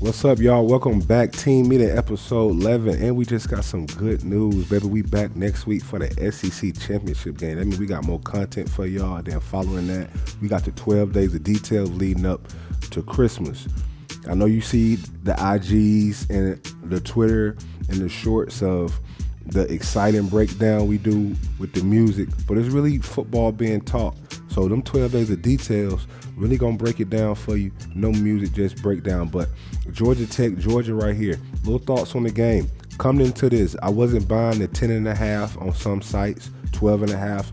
What's up, y'all? Welcome back. Team meeting episode 11. And we just got some good news, baby. We back next week for the SEC championship game. That means we got more content for y'all. And then following that, we got the 12 days of details leading up to Christmas. I know you see the IGs and the Twitter and the shorts of the exciting breakdown we do with the music, but it's really football being taught. So them 12 days of details really gonna break it down for you. No music, just breakdown. But Georgia Tech, Georgia right here. Little thoughts on the game. Coming into this, I wasn't buying the 10.5 on some sites, 12.5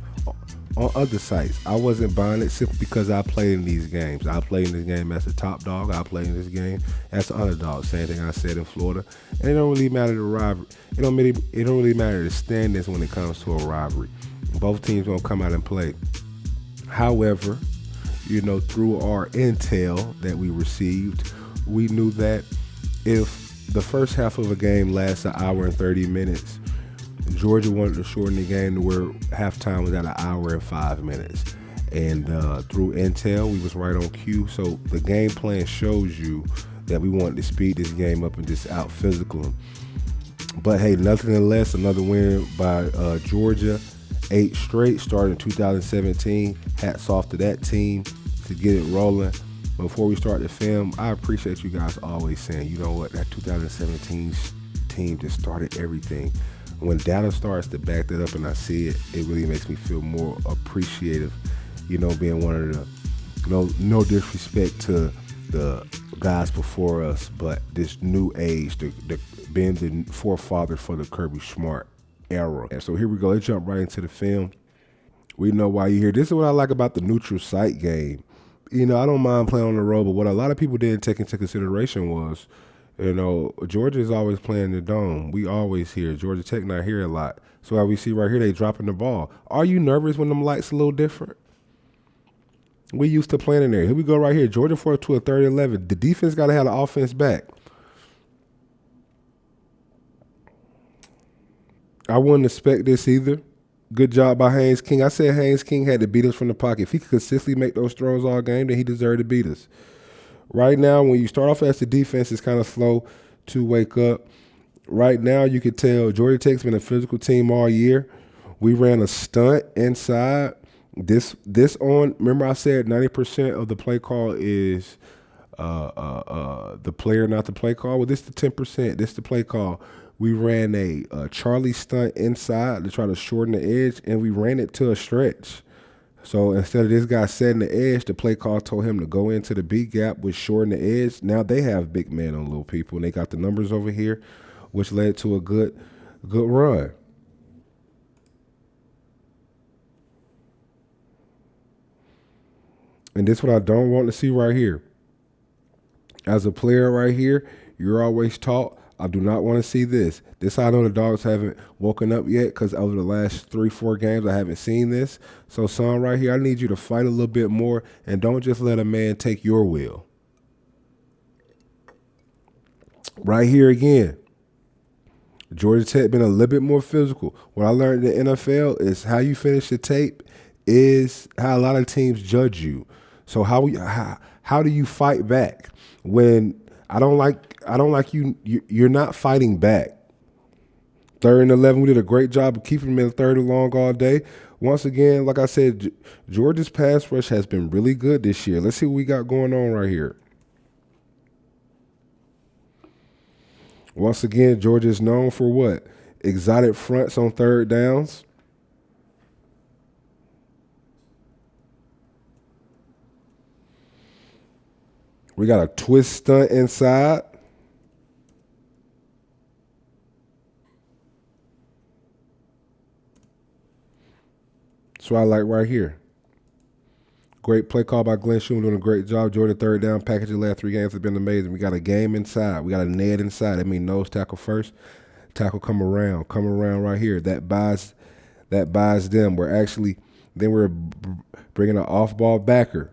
on other sites. I wasn't buying it simply because I played in these games. I played in this game as a top dog. I played in this game as an underdog. Same thing I said in Florida. And it don't really matter the rivalry. It don't really matter the standings when it comes to a rivalry. Both teams gonna come out and play. However, through our intel that we received, we knew that if the first half of a game lasts an hour and 30 minutes, Georgia wanted to shorten the game to where halftime was at an hour and 5 minutes. And through intel, we was right on cue. So the game plan shows you that we wanted to speed this game up and just out physical them. But hey, nonetheless, another win by Georgia. 8 straight, starting in 2017. Hats off to that team to get it rolling. Before we start the film, I appreciate you guys always saying, you know what, that 2017 team just started everything. When data starts to back that up and I see it, it really makes me feel more appreciative, being one of the, no disrespect to the guys before us, but this new age, being the forefather for the Kirby Smart era. And so here we go. Let's jump right into the film. We know why you're here. This is what I like about the neutral site game. I don't mind playing on the road, but what a lot of people didn't take into consideration was, Georgia is always playing the dome. We always hear Georgia Tech not here a lot. So as we see right here, they dropping the ball. Are you nervous when them lights a little different? We used to playing in there. Here we go right here. Georgia forced to a 30-11. The defense got to have the offense back. I wouldn't expect this either. Good job by Haynes King. I said Haynes King had to beat us from the pocket. If he could consistently make those throws all game, then he deserved to beat us. Right now, when you start off as the defense, it's kind of slow to wake up. Right now, you can tell Georgia Tech's been a physical team all year. We ran a stunt inside. Remember I said 90% of the play call is the player, not the play call? Well, this is the 10%. This is the play call. We ran a Charlie stunt inside to try to shorten the edge, and we ran it to a stretch. So instead of this guy setting the edge, the play call told him to go into the B gap, which shortened the edge. Now they have big men on little people, and they got the numbers over here, which led to a good run. And this is what I don't want to see right here. As a player right here, you're always taught, I do not want to see this. This I know the dogs haven't woken up yet because over the last 3-4 games I haven't seen this. So son right here, I need you to fight a little bit more and don't just let a man take your will. Right here again, Georgia Tech been a little bit more physical. What I learned in the NFL is how you finish the tape is how a lot of teams judge you. So how do you fight back when I don't like you're not fighting back. 3rd and 11, we did a great job of keeping them in 3rd and long all day. Once again, like I said, Georgia's pass rush has been really good this year. Let's see what we got going on right here. Once again, Georgia is known for what? Exotic fronts on 3rd downs. We got a twist stunt inside. That's what I like right here. Great play call by Glenn Schumann, doing a great job. Georgia 3rd down package the last 3 games have been amazing. We got a game inside. We got a Ned inside. That means nose tackle first. Tackle come around right here. That buys them. We're bringing an off-ball backer.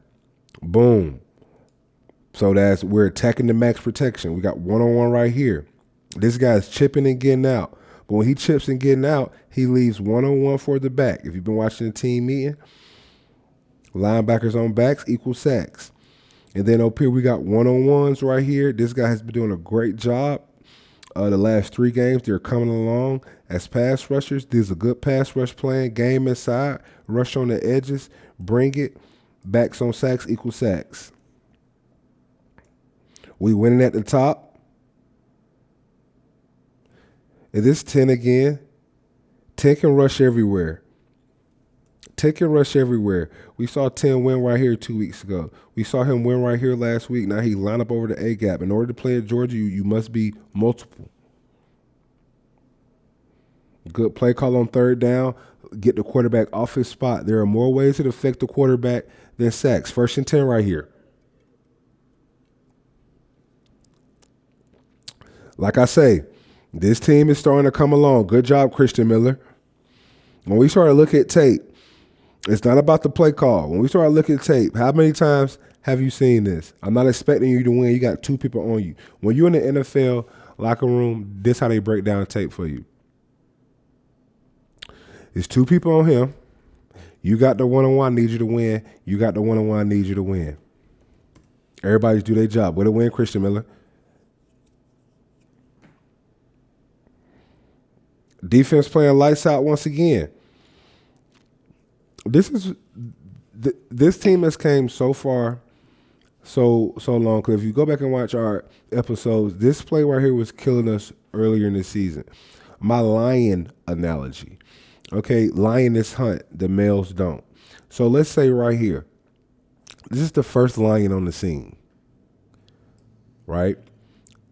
Boom. So we're attacking the max protection. We got one-on-one right here. This guy's chipping and getting out. But when he chips and getting out, he leaves one-on-one for the back. If you've been watching the team meeting, linebackers on backs equals sacks. And then up here we got one-on-ones right here. This guy has been doing a great job. The last 3 games, they're coming along as pass rushers. There's a good pass rush plan. Game inside, rush on the edges, bring it. Backs on sacks equals sacks. We winning at the top. And this 10 again. 10 can rush everywhere. 10 can rush everywhere. We saw 10 win right here 2 weeks ago. We saw him win right here last week. Now he line up over the A-gap. In order to play at Georgia, you must be multiple. Good play call on third down. Get the quarterback off his spot. There are more ways to affect the quarterback than sacks. 1st and 10 right here. Like I say, this team is starting to come along. Good job, Christian Miller. When we start to look at tape, it's not about the play call. When we start to look at tape, how many times have you seen this? I'm not expecting you to win. You got 2 people on you. When you're in the NFL locker room, this is how they break down tape for you. It's 2 people on him. You got the one-on-one, need you to win. You got the one-on-one, need you to win. Everybody's do their job. Way to win, Christian Miller. Defense playing lights out once again. This team has came so far, so long. Because if you go back and watch our episodes, this play right here was killing us earlier in the season. My lion analogy. Okay, lioness hunt, the males don't. So let's say right here, this is the first lion on the scene, right?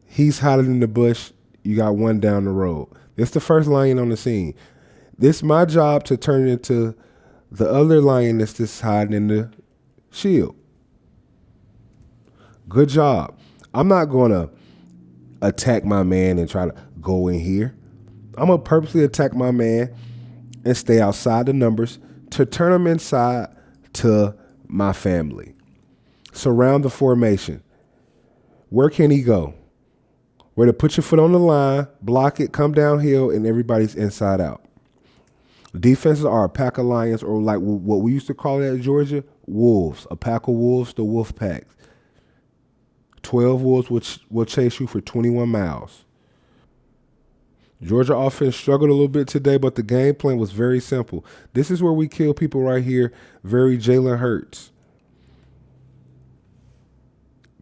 He's hiding in the bush. You got one down the road. It's the first lion on the scene. This my job to turn it into the other lioness that's hiding in the shield. Good job. I'm not going to attack my man and try to go in here. I'm going to purposely attack my man and stay outside the numbers to turn them inside to my family. Surround the formation. Where can he go? Where to put your foot on the line, block it, come downhill, and everybody's inside out. Defenses are a pack of lions, or like what we used to call it at Georgia, wolves. A pack of wolves, the wolf pack. 12 wolves will chase you for 21 miles. Georgia offense struggled a little bit today, but the game plan was very simple. This is where we kill people right here. Very Jalen Hurts.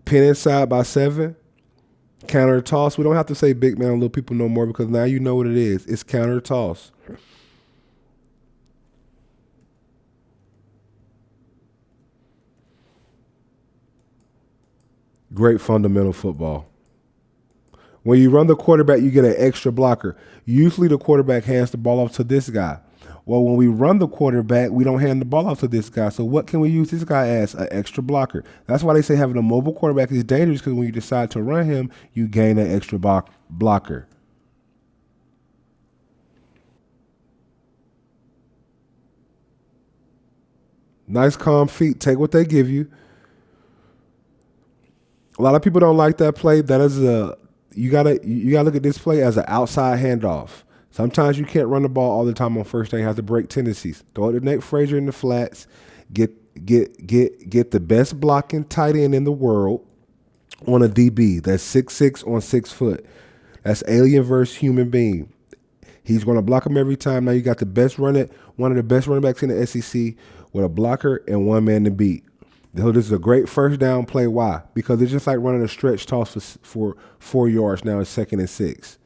Pin inside by 7. Counter toss. We don't have to say big man on little people no more because now you know what it is. It's counter toss. Great fundamental football. When you run the quarterback, you get an extra blocker. Usually the quarterback hands the ball off to this guy. Well, when we run the quarterback, we don't hand the ball off to this guy. So what can we use this guy as? An extra blocker. That's why they say having a mobile quarterback is dangerous, because when you decide to run him, you gain an extra blocker. Nice calm feet. Take what they give you. A lot of people don't like that play. That is you gotta look at this play as an outside handoff. Sometimes you can't run the ball all the time on first down. You have to break tendencies. Throw it to Nate Frazier in the flats. Get the best blocking tight end in the world on a DB that's 6'6" on 6 foot. That's alien versus human being. He's going to block him every time. Now you got one of the best running backs in the SEC with a blocker and one man to beat. So this is a great first down play. Why? Because it's just like running a stretch toss for 4 yards. Now it's 2nd and 6.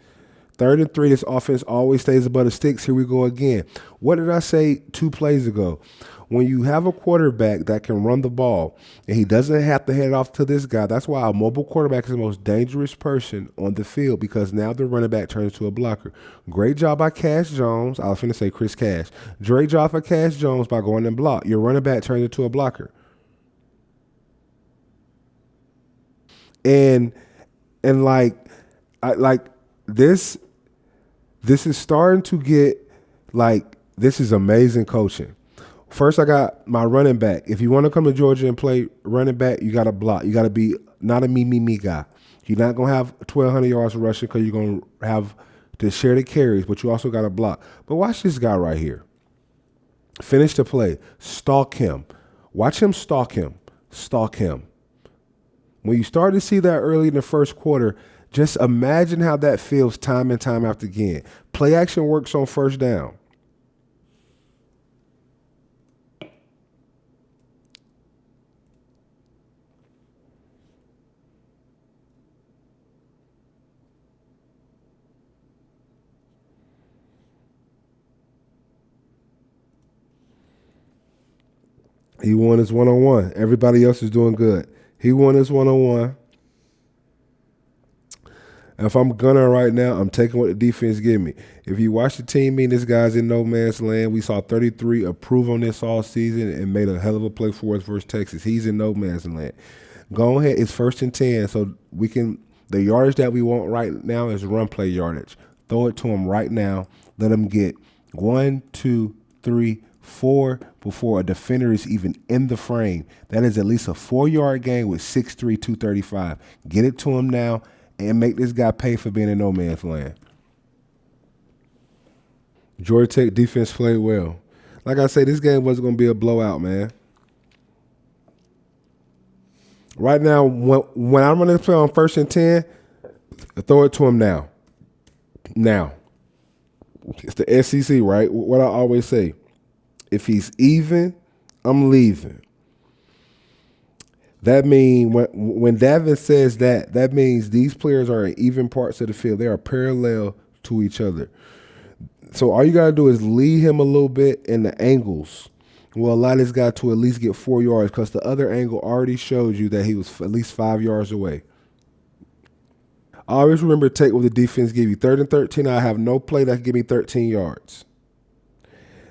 3rd and 3, this offense always stays above the sticks. Here we go again. What did I say 2 plays ago? When you have a quarterback that can run the ball and he doesn't have to hand it off to this guy, that's why a mobile quarterback is the most dangerous person on the field, because now the running back turns to a blocker. Great job by Cash Jones. I was going to say Chris Cash. Great job for Cash Jones by going and block. Your running back turns into a blocker. And this is starting to get this is amazing coaching. First, I got my running back. If you want to come to Georgia and play running back, you got to block. You got to be not a me guy. You're not going to have 1,200 yards rushing because you're going to have to share the carries, but you also got to block. But watch this guy right here. Finish the play. Stalk him. Watch him stalk him. Stalk him. When you start to see that early in the first quarter, just imagine how that feels time and time after again. Play action works on first down. He won his one-on-one. Everybody else is doing good. He won his one-on-one. If I'm gunning right now, I'm taking what the defense give me. If you watch the team meeting, this guy's in no man's land. We saw 33 approve on this all season and made a hell of a play for us versus Texas. He's in no man's land. Go ahead. It's 1st and 10, so we can – the yardage that we want right now is run play yardage. Throw it to him right now. Let him get 1, 2, 3, 4 before a defender is even in the frame. That is at least a 4-yard gain with 6'3", 235. Get it to him now and make this guy pay for being in no man's land. Georgia Tech defense played well. Like I say, this game wasn't going to be a blowout, man. Right now, when I'm running this play on 1st and 10, throw it to him now. Now. It's the SEC, right? What I always say. If he's even, I'm leaving. That means when Davin says that means these players are in even parts of the field. They are parallel to each other. So all you got to do is lead him a little bit in the angles. Will allow this guy to at least get 4 yards because the other angle already showed you that he was at least 5 yards away. I always remember take what the defense give you. 3rd and 13, I have no play that can give me 13 yards.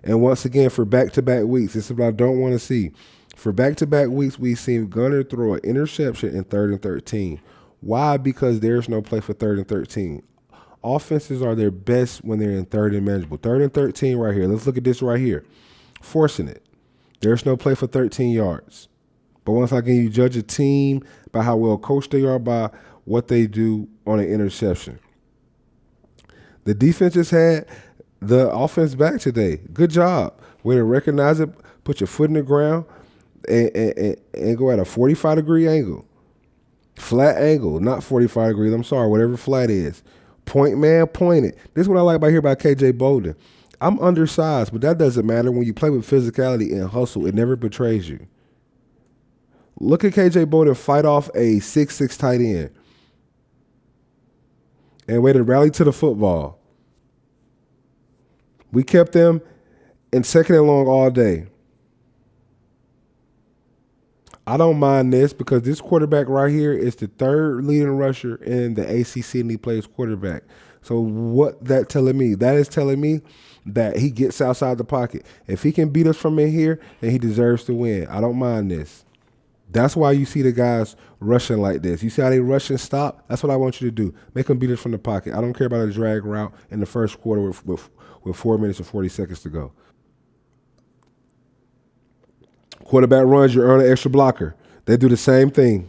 And once again, for back-to-back weeks, this is what I don't want to see. For back-to-back weeks, we've seen Gunner throw an interception in 3rd and 13. Why? Because there's no play for 3rd and 13. Offenses are their best when they're in 3rd and manageable. 3rd and 13 right here. Let's look at this right here. Forcing it. There's no play for 13 yards. But once again, you judge a team by how well coached they are by what they do on an interception. The defense just had the offense back today. Good job. Way to recognize it, put your foot in the ground, and go at a 45-degree angle. Flat angle, not 45 degrees. I'm sorry, whatever flat is. Point man, point it. This is what I like about here about KJ Bolden. I'm undersized, but that doesn't matter. When you play with physicality and hustle, it never betrays you. Look at KJ Bolden fight off a 6'6" tight end. And way to rally to the football. We kept them in 2nd and long all day. I don't mind this because this quarterback right here is the 3rd leading rusher in the ACC and he plays quarterback. So what that telling me? That is telling me that he gets outside the pocket. If he can beat us from in here, then he deserves to win. I don't mind this. That's why you see the guys rushing like this. You see how they rush and stop? That's what I want you to do. Make them beat us from the pocket. I don't care about a drag route in the first quarter with 4 minutes and 40 seconds to go. Quarterback runs, you earn an extra blocker. They do the same thing.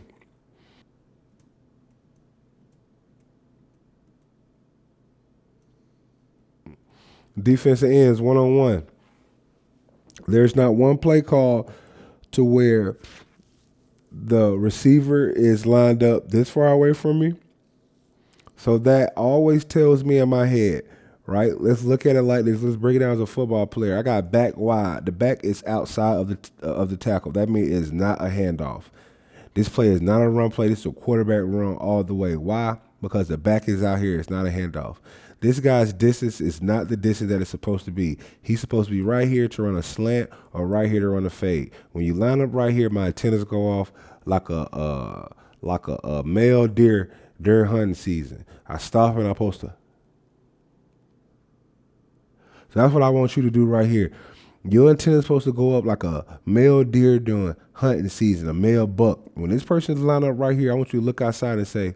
Defensive ends, one-on-one. There's not one play call to where the receiver is lined up this far away from me. So that always tells me in my head, right? Let's look at it like this. Let's break it down as a football player. I got back wide. The back is outside of the tackle. That means it's not a handoff. This play is not a run play. This is a quarterback run all the way. Why? Because the back is out here. It's not a handoff. This guy's distance is not the distance that it's supposed to be. He's supposed to be right here to run a slant or right here to run a fade. When you line up right here, my antennas go off like a male deer during hunting season. I stop and I post to. So that's what I want you to do right here. Your antenna is supposed to go up like a male deer during hunting season, a male buck. When this person's lined up right here, I want you to look outside and say,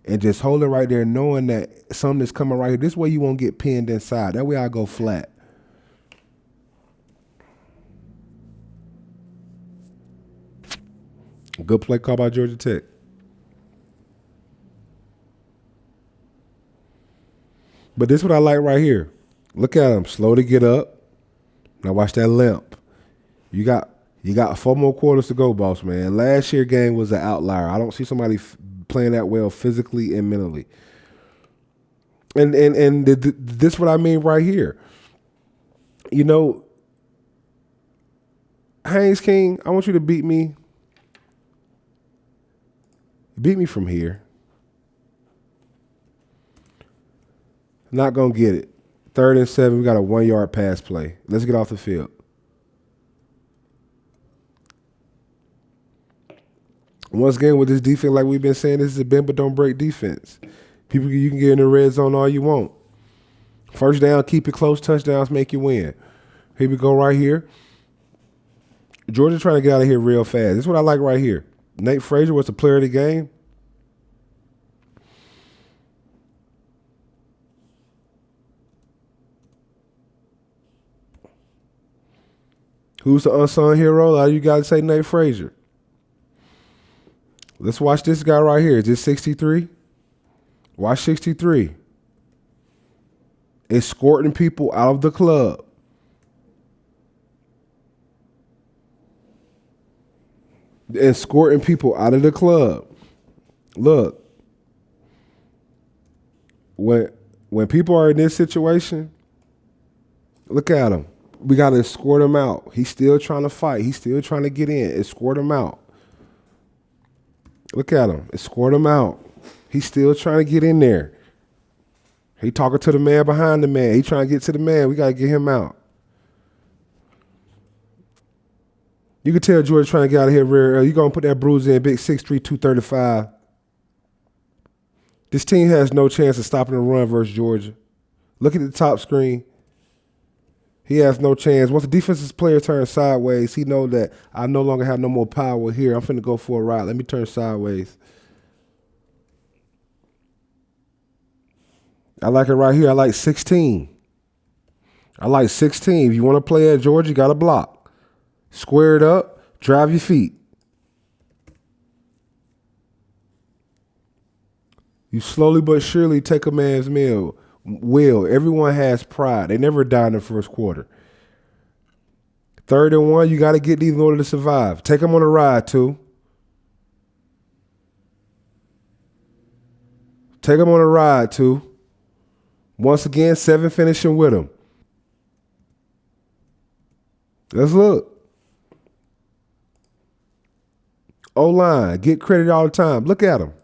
and just hold it right there knowing that something is coming right here. This way you won't get pinned inside. That way I go flat. Good play call by Georgia Tech. But this is what I like right here. Look at him. Slow to get up. Now watch that limp. You got You got 4 more quarters to go, boss man. Last year's game was an outlier. I don't see somebody playing that well physically and mentally. And this is what I mean right here. You know, Haynes King, I want you to beat me. Beat me from here. Not going to get it. 3rd and 7, we got a 1-yard pass play. Let's get off the field. Once again, with this defense, like we've been saying, this is a bend but don't break defense. People, you can get in the red zone all you want. First down, keep it close. Touchdowns make you win. Here we go right here. Georgia trying to get out of here real fast. This is what I like right here. Nate Frazier was the player of the game. Who's the unsung hero? A lot of you guys say Nate Frazier. Let's watch this guy right here. Is this 63? Watch 63. Escorting people out of the club. Escorting people out of the club. Look. When people are in this situation, look at him. We got to escort him out. He's still trying to fight. He's still trying to get in. Escort him out. Look at him. Escort him out. He's still trying to get in there. He talking to the man behind the man. He trying to get to the man. We got to get him out. You can tell George trying to get out of here real early. You're going to put that bruise in, big 6'3", 235. This team has no chance of stopping the run versus Georgia. Look at the top screen. He has no chance. Once the defensive player turns sideways, he know that I no longer have no more power here. I'm finna go for a ride. Let me turn sideways. I like it right here. I like 16. I like 16. If you want to play at Georgia, you got to block. Square it up. Drive your feet. You slowly but surely take a man's will. Everyone has pride. They never die in the first quarter. 3rd and 1, you got to get these in order to survive. Take them on a ride, too. Take them on a ride, too. Once again, 7 finishing with them. Let's look. O-line, get credit all the time. Look at them.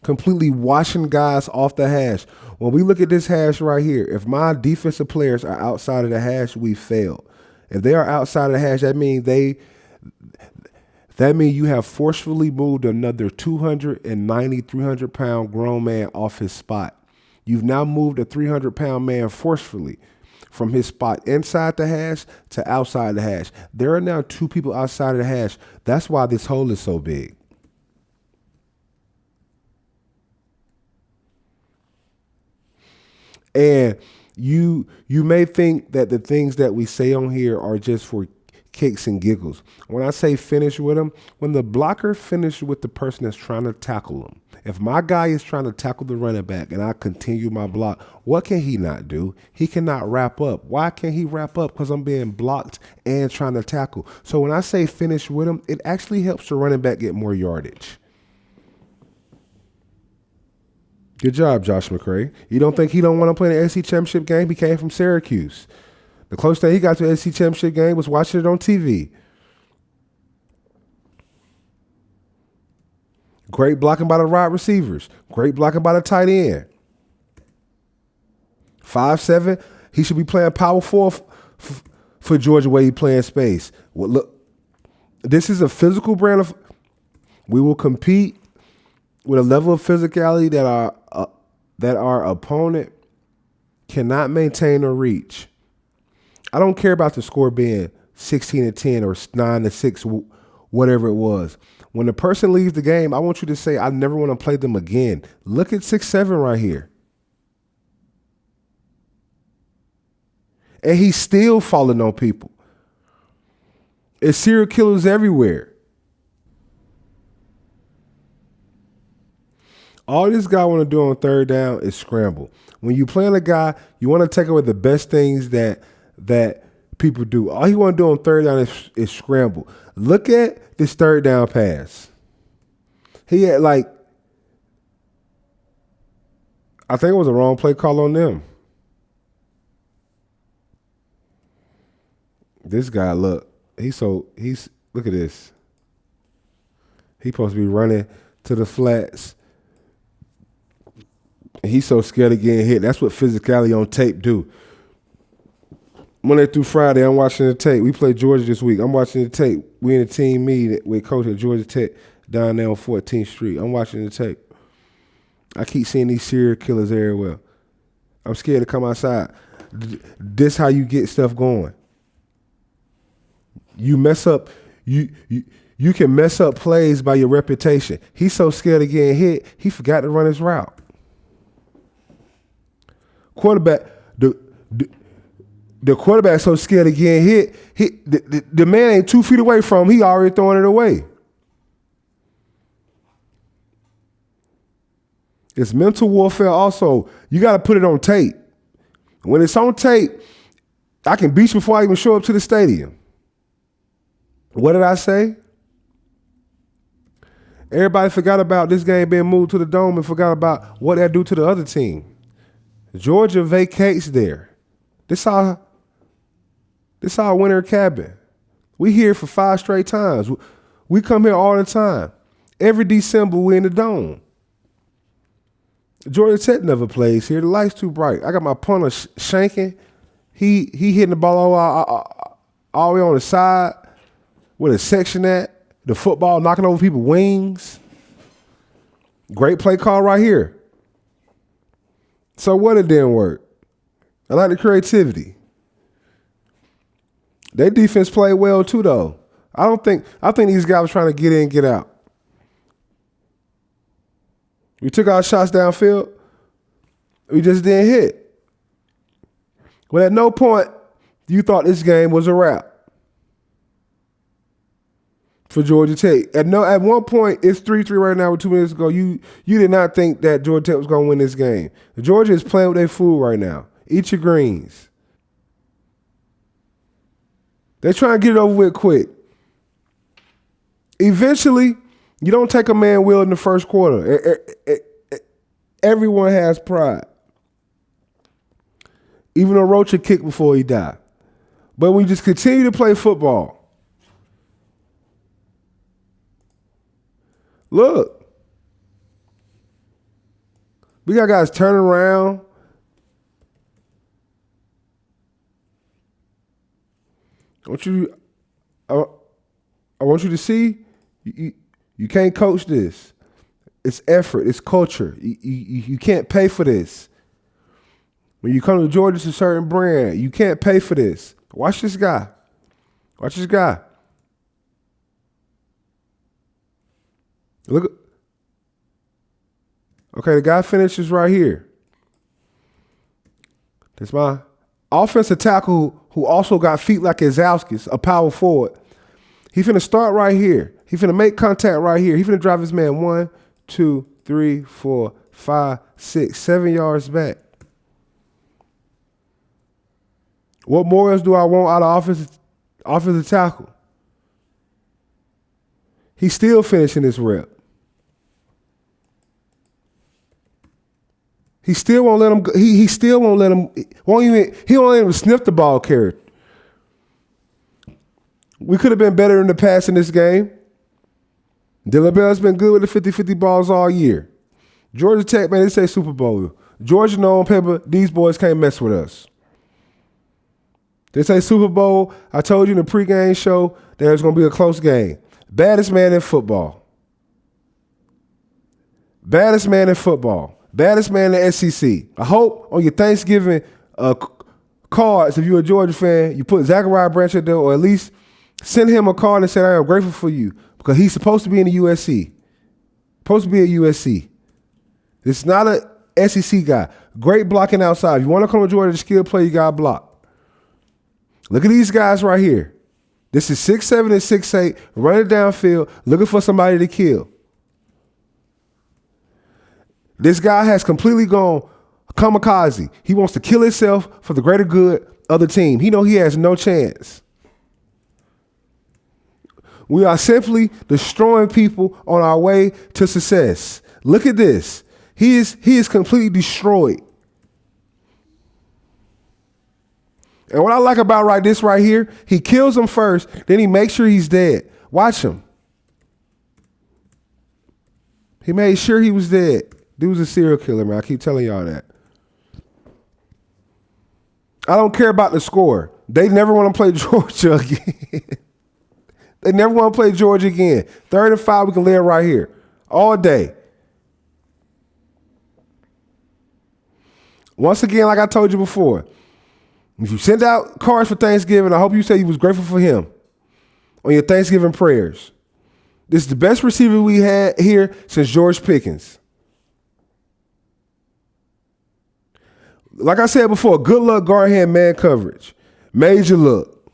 Completely washing guys off the hash. When we look at this hash right here, if my defensive players are outside of the hash, we fail. If they are outside of the hash, that means you have forcefully moved another 290, 300-pound grown man off his spot. You've now moved a 300-pound man forcefully from his spot inside the hash to outside the hash. There are now 2 people outside of the hash. That's why this hole is so big. And you may think that the things that we say on here are just for kicks and giggles. When I say finish with them, when the blocker finishes with the person that's trying to tackle them, if my guy is trying to tackle the running back and I continue my block, what can he not do? He cannot wrap up. Why can't he wrap up? Because I'm being blocked and trying to tackle. So when I say finish with him, it actually helps the running back get more yardage. Good job, Josh McCray. You don't think he don't want to play in the SEC championship game? He came from Syracuse. The closest thing he got to the SEC championship game was watching it on TV. Great blocking by the wide receivers. Great blocking by the tight end. 5'7", he should be playing power 4 for Georgia where he playing space. Well, look, this is a physical brand of. We will compete with a level of physicality that our opponent cannot maintain or reach. I don't care about the score being 16-10 or 9-6, whatever it was. When the person leaves the game, I want you to say, I never want to play them again. Look at 6'7" right here. And he's still falling on people. It's serial killers everywhere. All this guy want to do on 3rd down is scramble. When you playing a guy, you want to take away the best things that people do. All he want to do on third down is scramble. Look at this third down pass. He had I think it was a wrong play call on them. This guy, look at this. He's supposed to be running to the flats. And he's so scared of getting hit. That's what Physicality on tape do. Monday through Friday, I'm watching the tape. We play Georgia this week. I'm watching the tape. We in a team meet with Coach at Georgia Tech down there on 14th Street. I'm watching the tape. I keep seeing these serial killers everywhere. I'm scared to come outside. This how you get stuff going. You mess up. You can mess up plays by your reputation. He's so scared of getting hit, he forgot to run his route. Quarterback, the quarterback's so scared of getting hit, the man ain't 2 feet away from him. He already throwing it away. It's mental warfare also. You got to put it on tape. When it's on tape, I can beat you before I even show up to the stadium. What did I say? Everybody forgot about this game being moved to the Dome and forgot about what that do to the other team. Georgia vacates there. This our winter cabin. We here for 5 straight times. We come here all the time. Every December we in the Dome. Georgia Tech never plays here. The light's too bright. I got my punter shanking. He hitting the ball all the way on the side with a section at. The football knocking over people's wings. Great play call right here. So what, it didn't work? I like the creativity. Their defense played well too, though. I think these guys were trying to get in, get out. We took our shots downfield. We just didn't hit. But at no point you thought this game was a wrap for Georgia Tech. At one point, it's 3-3 right now with 2 minutes ago. You did not think that Georgia Tech was going to win this game. Georgia is playing with their food right now. Eat your greens. They're trying to get it over with quick. Eventually, you don't take a man wheel in the first quarter. Everyone has pride. Even though Roach would kick before he died. But when you just continue to play football, look, we got guys turning around. I want you to see, you can't coach this. It's effort. It's culture. You can't pay for this. When you come to Georgia, it's a certain brand. You can't pay for this. Watch this guy. Watch this guy. Look. Okay, the guy finishes right here. That's my offensive tackle who also got feet like Izowski's, a power forward. He finna start right here. He finna make contact right here. He finna drive his man 1, 2, 3, 4, 5, 6, 7 yards back. What more else do I want out of offensive tackle? He's still finishing this rep. He still won't let him. He still won't let him. He won't let him sniff the ball carrier. We could have been better in the pass in this game. DeLaBelle's been good with the 50-50 balls all year. Georgia Tech, man, they say Super Bowl. Georgia know on paper, these boys can't mess with us. They say Super Bowl. I told you in the pregame show there's going to be a close game. Baddest man in football. Baddest man in football. Baddest man in the SEC. I hope on your Thanksgiving cards, if you're a Georgia fan, you put Zachariah Branch there, or at least send him a card and say, I am grateful for you, because he's supposed to be in the USC. Supposed to be at USC. This is not a SEC guy. Great blocking outside. If you want to come to Georgia to skill play, you got to block. Look at these guys right here. This is 6'7" and 6'8", running downfield, looking for somebody to kill. This guy has completely gone kamikaze. He wants to kill himself for the greater good other team. He know he has no chance. We are simply destroying people on our way to success. Look at this. He is completely destroyed. And what I like about this right here, he kills him first, then he makes sure he's dead. Watch him. He made sure he was dead. Dude was a serial killer, man. I keep telling y'all that. I don't care about the score. They never want to play Georgia again. They never want to play Georgia again. 3rd and 5, we can live right here all day. Once again, like I told you before, if you send out cards for Thanksgiving, I hope you say you was grateful for him on your Thanksgiving prayers. This is the best receiver we had here since George Pickens. Like I said before, good luck guard hand man coverage. Major look.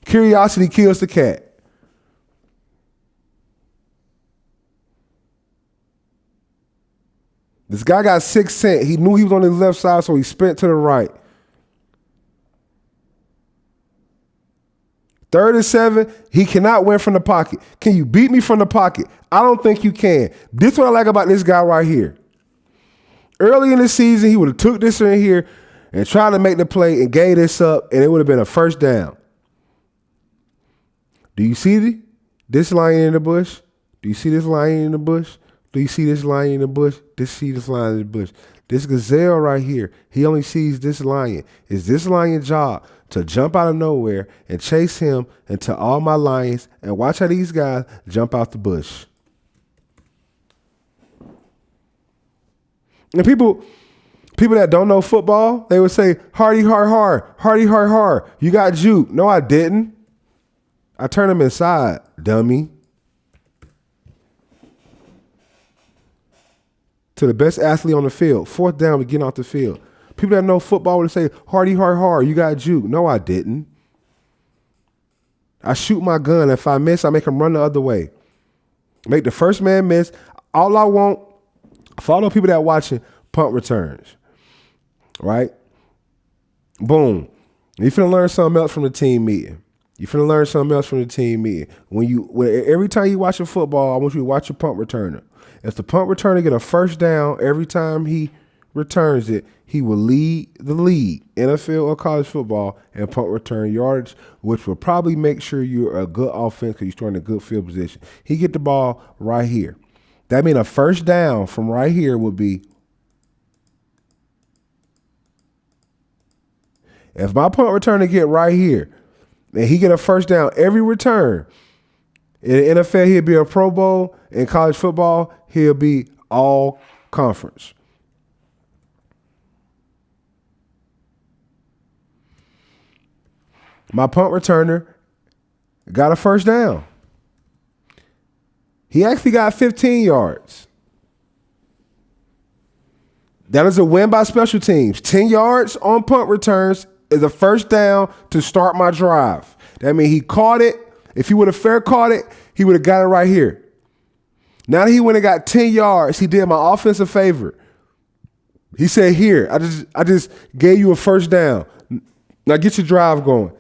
Curiosity kills the cat. This guy got 6 cents. He knew he was on his left side, so he spent to the right. 3rd and 7, he cannot win from the pocket. Can you beat me from the pocket? I don't think you can. This is what I like about this guy right here. Early in the season, he would have took this in here and tried to make the play and gave this up, and it would have been a first down. Do you see this lion in the bush? Do you see this lion in the bush? Do you see this lion in the bush? See this lion in the bush. This gazelle right here, he only sees this lion. Is this lion's job to jump out of nowhere and chase him into all my lions and watch how these guys jump out the bush? And people that don't know football, they would say, hardy, hard, hard, hardy, hard, hard. You got juked. No, I didn't. I turned him inside, dummy. To the best athlete on the field. 4th down, we get off the field. People that know football would say, hardy, hard, hard, you got juked. No, I didn't. I shoot my gun. If I miss, I make him run the other way. Make the first man miss. All I want, for all the people that watching, punt returns. Right? Boom. You finna learn something else from the team meeting. Every time you watch a football, I want you to watch your punt returner. If the punt returner get a first down every time he returns it, he will lead the league, NFL or college football, in punt return yardage, which will probably make sure you're a good offense because you're starting a good field position. He get the ball right here. That means a first down from right here would be, if my punt returner get right here, and he get a first down every return, in the NFL, he'll be a Pro Bowl. In college football, he'll be all conference. My punt returner got a first down. He actually got 15 yards. That is a win by special teams. 10 yards on punt returns is a first down to start my drive. That means he caught it. If he would have fair caught it, he would have got it right here. Now that he went and got 10 yards, he did my offense a favor. He said, here, I just gave you a first down. Now get your drive going.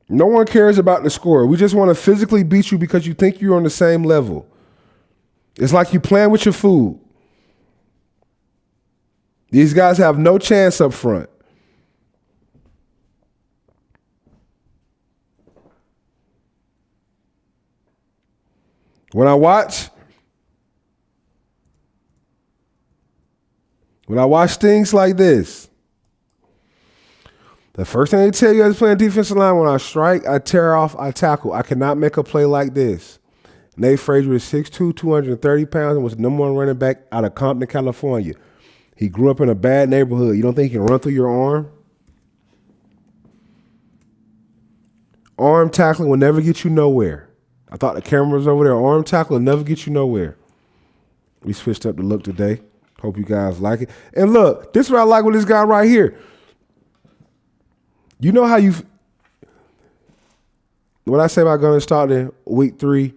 No one cares about the score. We just want to physically beat you because you think you're on the same level. It's like you playing with your food. These guys have no chance up front. When I watch things like this, the first thing they tell you as playing defensive line, when I strike, I tear off, I tackle. I cannot make a play like this. Nate Frazier is 6'2", 230 pounds, and was the number 1 running back out of Compton, California. He grew up in a bad neighborhood. You don't think he can run through your arm? Arm tackling will never get you nowhere. I thought the camera was over there. Arm tackle will never get you nowhere. We switched up the look today. Hope you guys like it. And look, this is what I like with this guy right here. You know how when I say about going to start in week 3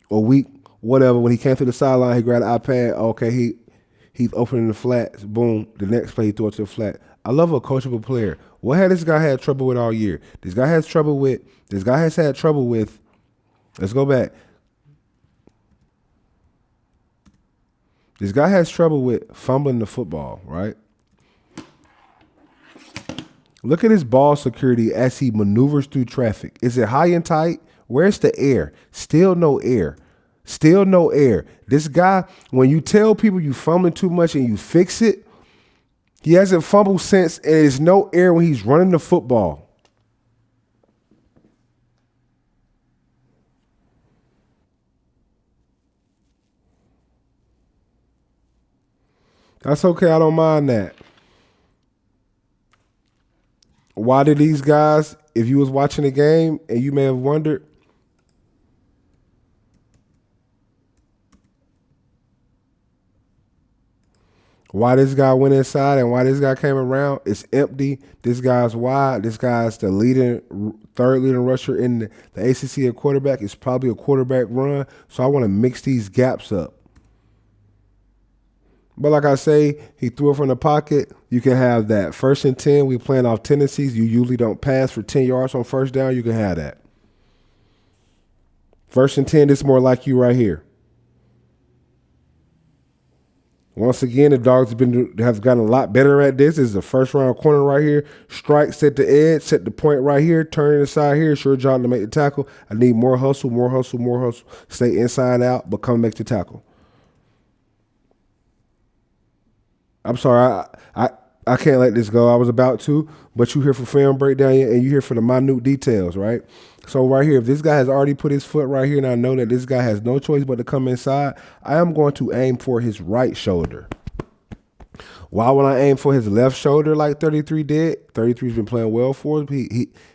or week whatever, when he came through the sideline, he grabbed the iPad. Okay, he He's opening the flats. Boom. The next play, he throws it to the flat. I love a coachable player. What had this guy had trouble with all year? This guy has had trouble with, let's go back. This guy has trouble with fumbling the football, right? Look at his ball security as he maneuvers through traffic. Is it high and tight? Where's the air? Still no air. Still no air. This guy, when you tell people you fumbling too much and you fix it, he hasn't fumbled since, and there's no air when he's running the football. That's okay. I don't mind that. Why did these guys, if you was watching the game and you may have wondered, why this guy went inside and why this guy came around, it's empty. This guy's wide. This guy's the third leading rusher in the ACC at quarterback. It's probably a quarterback run. So I want to mix these gaps up. But like I say, he threw it from the pocket. You can have that. 1st and 10, we playing off tendencies. You usually don't pass for 10 yards on first down. You can have that. 1st and 10, this is more like you right here. Once again, the Dogs have gotten a lot better at this. This is the first round corner right here. Strike, set the edge, set the point right here, turn it inside here. Sure job to make the tackle. I need more hustle, more hustle, more hustle. Stay inside out, but come make the tackle. I'm sorry, I can't let this go. I was about to, but you here for film breakdown and you here for the minute details, right? So right here, if this guy has already put his foot right here and I know that this guy has no choice but to come inside, I am going to aim for his right shoulder. Why would I aim for his left shoulder like 33 did? 33's been playing well for him.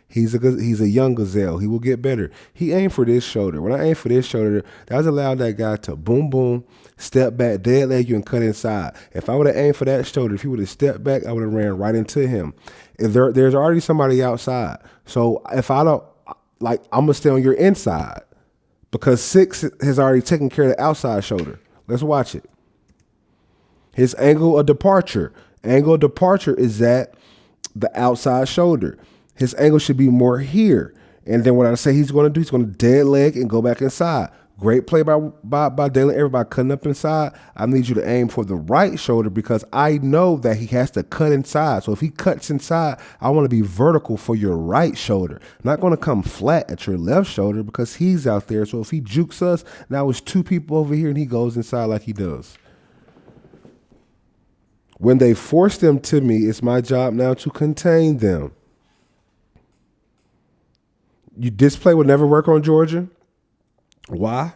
He's a young gazelle. He will get better. He aimed for this shoulder. When I aim for this shoulder, that's allowed that guy to boom, boom, step back, dead leg you, and cut inside. If I would have aimed for that shoulder, if he would have stepped back, I would have ran right into him. If there's already somebody outside. So if I don't, I'm going to stay on your inside because 6 has already taken care of the outside shoulder. Let's watch it. His angle of departure. Angle of departure is at the outside shoulder. His angle should be more here. And then what I say he's going to do, he's going to dead leg and go back inside. Great play by Dalen Everybody cutting up inside. I need you to aim for the right shoulder because I know that he has to cut inside. So if he cuts inside, I want to be vertical for your right shoulder. I'm not going to come flat at your left shoulder because he's out there. So if he jukes us, now it's 2 people over here and he goes inside like he does. When they force them to me, it's my job now to contain them. This play would never work on Georgia. Why?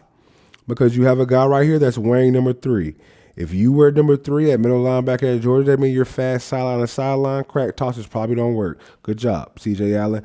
Because you have a guy right here that's wearing number 3. If you wear number 3 at middle linebacker at Georgia, that means you're fast sideline to sideline. Crack tosses probably don't work. Good job, C.J. Allen.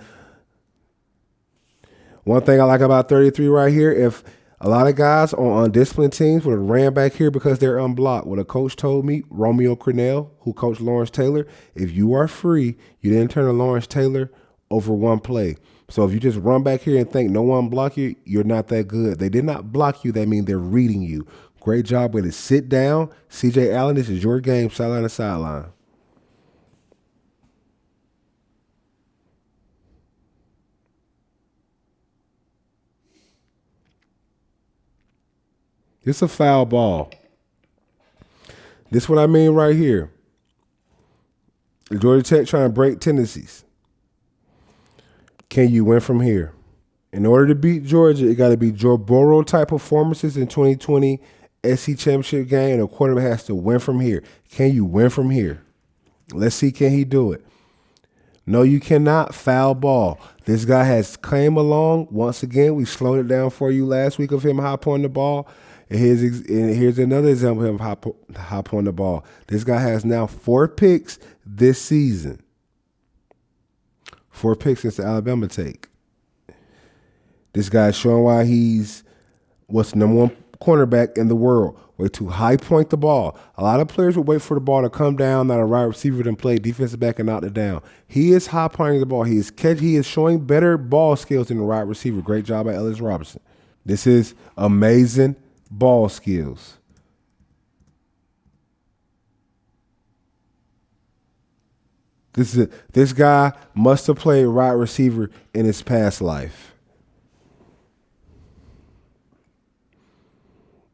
One thing I like about 33 right here, if a lot of guys on undisciplined teams would have ran back here because they're unblocked. What a coach told me, Romeo Crennel, who coached Lawrence Taylor, if you are free, you didn't turn to Lawrence Taylor over one play. So if you just run back here and think no one block you, you're not that good. They did not block you. That means they're reading you. Great job with it. Sit down. C.J. Allen, this is your game, sideline to sideline. It's a foul ball. This is what I mean right here. Georgia Tech trying to break tendencies. Can you win from here? In order to beat Georgia, it got to be Joe Burrow type performances in 2020 SEC championship game, and a quarterback has to win from here. Can you win from here? Let's see, can he do it? No, you cannot. Foul ball. This guy has came along. Once again, we slowed it down for you last week of him high pointing the ball. And here's another example of him high pointing the ball. This guy has now 4 picks this season. 4 picks since the Alabama take. This guy's showing why he's what's the number 1 cornerback in the world. Way to high point the ball. A lot of players would wait for the ball to come down, not a wide receiver than play defensive back and knock it down. He is high pointing the ball. He is showing better ball skills than the wide receiver. Great job by Ellis Robinson. This is amazing ball skills. This guy must have played wide receiver in his past life.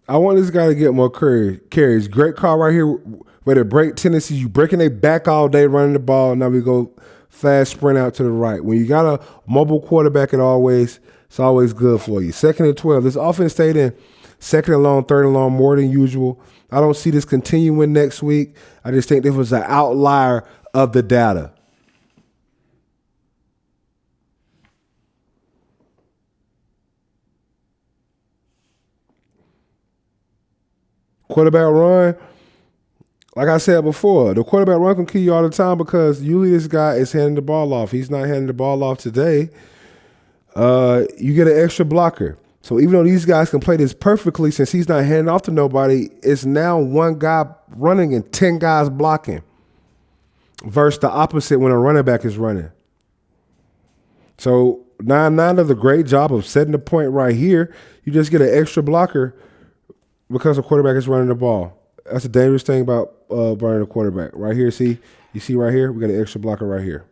I want this guy to get more carries. Great call right here where they break tendencies. You breaking their back all day running the ball. Now we go fast sprint out to the right. When you got a mobile quarterback, it's always good for you. 2nd and 12. This offense stayed in 2nd and long, 3rd and long more than usual. I don't see this continuing next week. I just think this was an outlier of the data. Quarterback run, like I said before, the quarterback run can kill you all the time because usually this guy is handing the ball off. He's not handing the ball off today. You get an extra blocker. So even though these guys can play this perfectly, since he's not handing off to nobody, it's now one guy running and 10 guys blocking versus the opposite when a running back is running. So 9 does a great job of setting the point right here. You just get an extra blocker because the quarterback is running the ball. That's a dangerous thing about running the quarterback. Right here, you see right here, we got an extra blocker right here.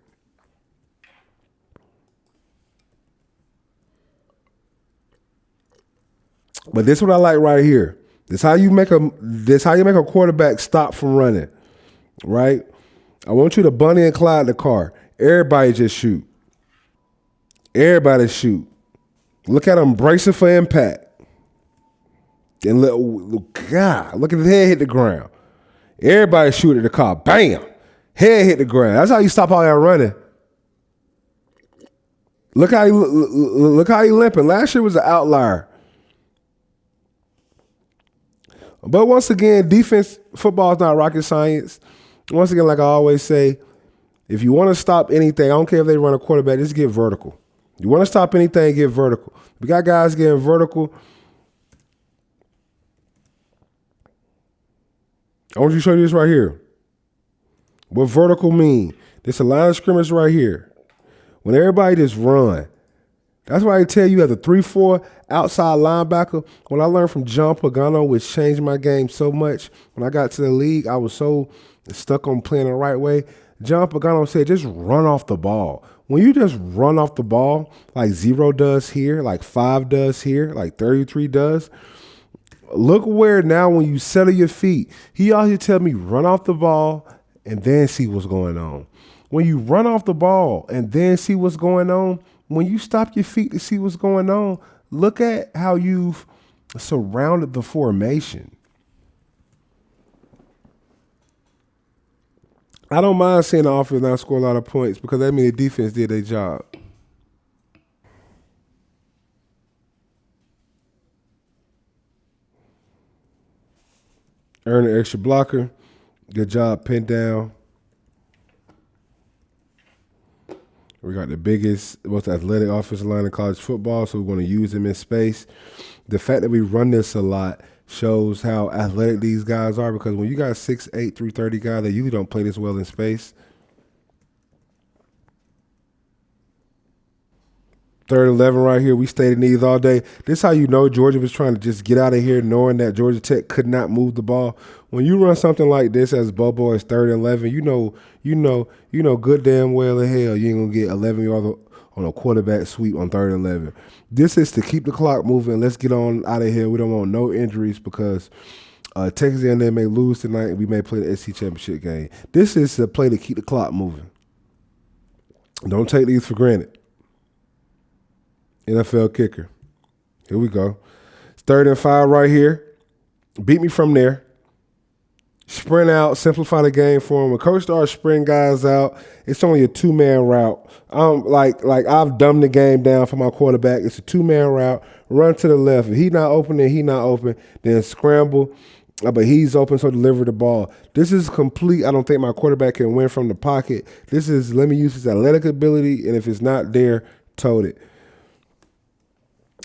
But this is what I like right here. This how you make a quarterback stop from running, right? I want you to Bunny and Clyde the car. Everybody just shoot. Everybody shoot. Look at him bracing for impact. And look at his head hit the ground. Everybody shoot at the car. Bam! Head hit the ground. That's how you stop all that running. Look how he limping. Last year was an outlier. But once again, defense, football is not rocket science. Once again, like I always say, if you want to stop anything, I don't care if they run a quarterback, just get vertical. You want to stop anything, get vertical. We got guys getting vertical. I want you to show you this right here. What vertical mean? This a line of scrimmage right here. When everybody just run. That's why I tell you as a 3-4 outside linebacker, when I learned from John Pagano, which changed my game so much, when I got to the league, I was so stuck on playing the right way. John Pagano said, just run off the ball. When you just run off the ball, like 0 does here, like 5 does here, like 33 does, look where now when you settle your feet, he always tell me run off the ball and then see what's going on. When you run off the ball and then see what's going on, when you stop your feet to see what's going on, look at how you've surrounded the formation. I don't mind seeing the offense not score a lot of points because that means the defense did their job. Earn an extra blocker. Good job, pinned down. We got the biggest, most athletic offensive line in college football, so we want to use them in space. The fact that we run this a lot shows how athletic these guys are because when you got 6'8", 330 guys, they usually don't play this well in space. 3rd and 11 right here. We stayed in these all day. This is how you know Georgia was trying to just get out of here knowing that Georgia Tech could not move the ball. When you run something like this as Bobo is 3rd and 11, you know good damn well in hell you ain't going to get 11 yards on a quarterback sweep on 3rd and 11. This is to keep the clock moving. Let's get on out of here. We don't want no injuries because Texas A&M may lose tonight and we may play the SEC championship game. This is a play to keep the clock moving. Don't take these for granted. NFL kicker. Here we go. It's 3rd and 5 right here. Beat me from there. Sprint out, simplify the game for him. When coach starts sprinting guys out, it's only a 2-man route. Like I've dumbed the game down for my quarterback. It's a 2-man route. Run to the left. If he's not open, then he's not open. Then scramble. But he's open, so deliver the ball. This is complete. I don't think my quarterback can win from the pocket. This is, let me use his athletic ability, and if it's not there, tote it.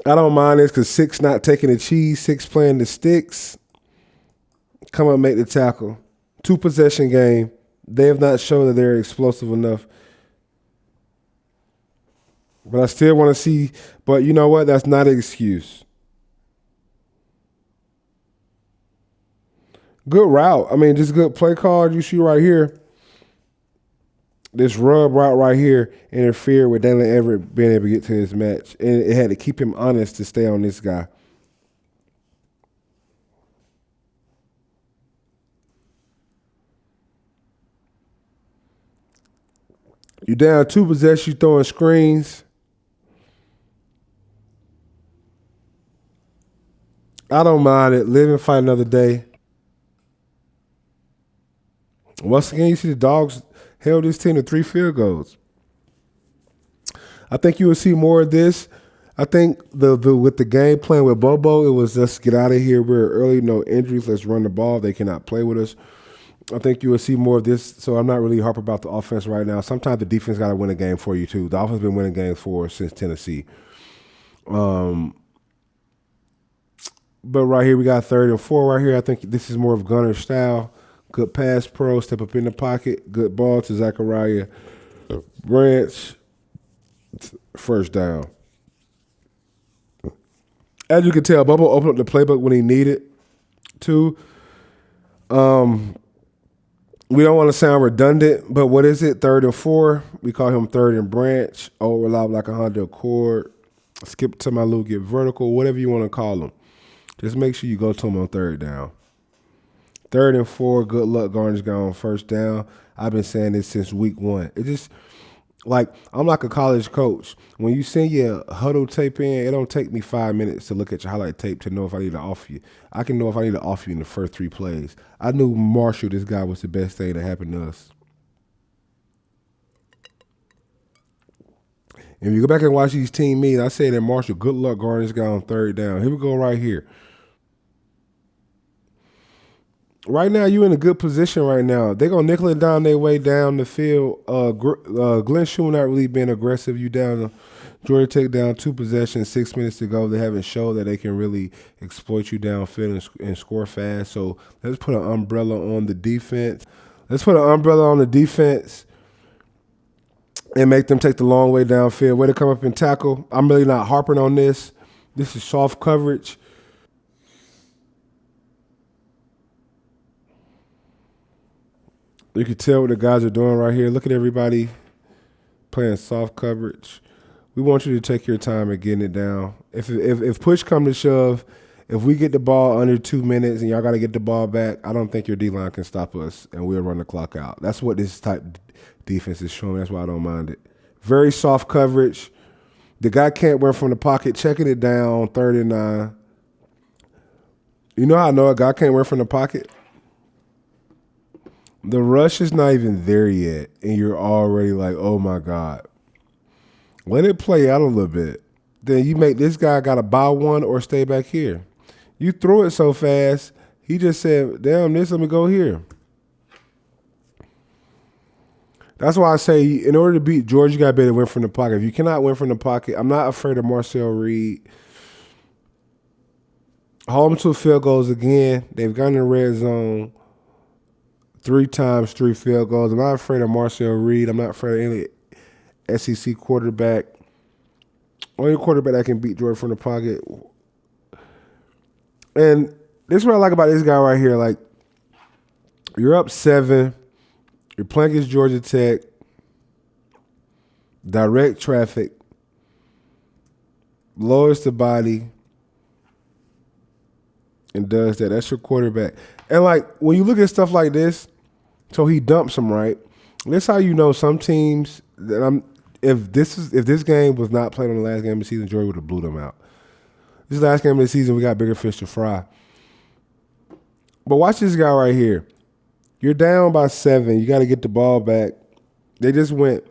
I don't mind this because 6 not taking the cheese, 6 playing the sticks. Come up, make the tackle. 2-possession game. They have not shown that they're explosive enough. But I still want to see, but you know what? That's not an excuse. Good route. I mean, just good play card. You see right here. This rub route right here interfered with Dalen Everett being able to get to his match. And it had to keep him honest to stay on this guy. You down 2 possessions, you throwing screens. I don't mind it. Live and fight another day. Once again, you see the Dogs held this team to 3 field goals. I think you will see more of this. I think the with the game plan with Bobo, it was just get out of here. We're early, no injuries. Let's run the ball. They cannot play with us. I think you will see more of this. So I'm not really harping about the offense right now. Sometimes the defense got to win a game for you too. The offense has been winning games for us since Tennessee. But right here we got 3rd and 4 right here. I think this is more of Gunner style. Good pass pro, step up in the pocket. Good ball to Zachariah Branch. First down. As you can tell, Bubba opened up the playbook when he needed to. We don't want to sound redundant, but what is it? 3rd and 4. We call him 3rd and Branch. Overlap like a Honda Accord. Skip to my Lou, get vertical, whatever you want to call them. Just make sure you go to him on 3rd down. 3rd and 4, good luck, Garner's gone first down. I've been saying this since week 1. It just, like, I'm like a college coach. When you send your huddle tape in, it don't take me 5 minutes to look at your highlight tape to know if I need to offer you. I can know if I need to offer you in the first 3 plays. I knew Marshall, this guy, was the best thing that happened to us. If you go back and watch these team meetings, I said that Marshall, good luck, Garner's gone 3rd down. Here we go right here. Right now, you in a good position right now. They're going to nickel it down their way down the field. Glenn Shule not really being aggressive. You down, Georgia Tech down 2 possessions, 6 minutes to go. They haven't shown that they can really exploit you downfield and score fast. So let's put an umbrella on the defense. And make them take the long way downfield. Way to come up and tackle. I'm really not harping on this. This is soft coverage. You can tell what the guys are doing right here. Look at everybody playing soft coverage. We want you to take your time and getting it down. If push come to shove, if we get the ball under 2 minutes and y'all got to get the ball back, I don't think your D-line can stop us, and we'll run the clock out. That's what this type of defense is showing. That's why I don't mind it. Very soft coverage. The guy can't run from the pocket, checking it down, 3rd and 9. You know how I know a guy can't run from the pocket? The rush is not even there yet, and you're already like, oh, my God. Let it play out a little bit. Then you make this guy got to buy one or stay back here. You threw it so fast, he just said, damn, let me go here. That's why I say in order to beat Georgia, you got to be able to win from the pocket. If you cannot win from the pocket, I'm not afraid of Marcel Reed. Hold them to field goals again. They've gone in the red zone 3 times, 3 field goals. I'm not afraid of Marcel Reed. I'm not afraid of any SEC quarterback. Only quarterback that can beat Georgia from the pocket. And this is what I like about this guy right here. Like, you're up 7. You're playing against Georgia Tech. Direct traffic. Lowers the body. And does that. That's your quarterback. And, like, when you look at stuff like this, so he dumps them, right? This how you know some teams that if this game was not played on the last game of the season, Georgia would have blew them out. This is the last game of the season, we got bigger fish to fry. But watch this guy right here. You're down by 7. You got to get the ball back. They just went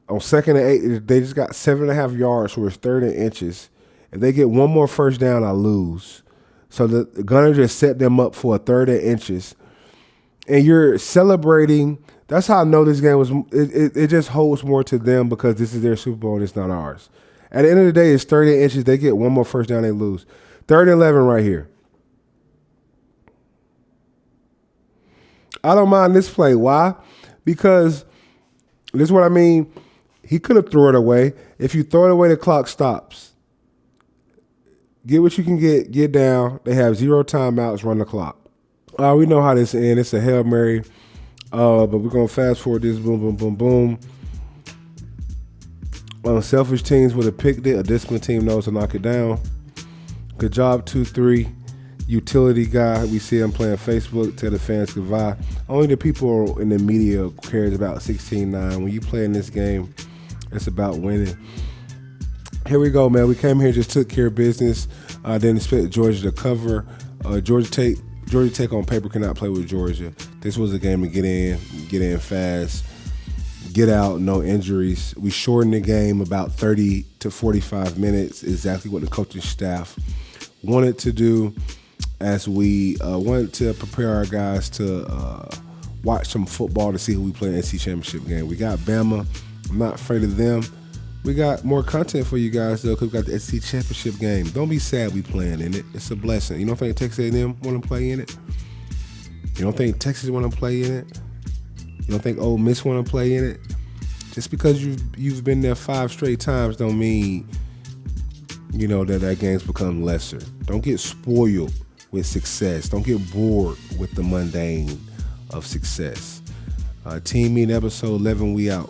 on 2nd and 8. They just got 7.5 yards, so it's 3rd and inches. If they get one more first down, I lose. So the gunner just set them up for a 3rd and inches. And you're celebrating. That's how I know this game was. It just holds more to them because this is their Super Bowl and it's not ours. At the end of the day, it's 3rd and inches. They get one more first down, they lose. 3rd and 11 right here. I don't mind this play. Why? Because this is what I mean. He could have thrown it away. If you throw it away, the clock stops. Get what you can get down. They have 0 timeouts, run the clock. We know how this ends. It's a Hail Mary. But we're going to fast forward this. Boom, boom, boom, boom. Selfish teams would have picked it. A disciplined team knows to knock it down. Good job, 2-3. Utility guy. We see him playing Facebook. Tell the fans goodbye. Only the people in the media cares about 16-9. When you play in this game, it's about winning. Here we go, man. We came here, just took care of business. Didn't expect Georgia to cover. Georgia Tech on paper cannot play with Georgia. This was a game to get in fast, get out, no injuries. We shortened the game about 30 to 45 minutes, exactly what the coaching staff wanted to do, as we wanted to prepare our guys to watch some football to see who we play in the NC Championship game. We got Bama. I'm not afraid of them. We got more content for you guys, though, because we got the SEC Championship game. Don't be sad we playing in it. It's a blessing. You don't think Texas A&M want to play in it? You don't think Texas want to play in it? You don't think Ole Miss want to play in it? Just because you've been there 5 straight times don't mean, that game's become lesser. Don't get spoiled with success. Don't get bored with the mundane of success. Team Meeting episode 11, we out.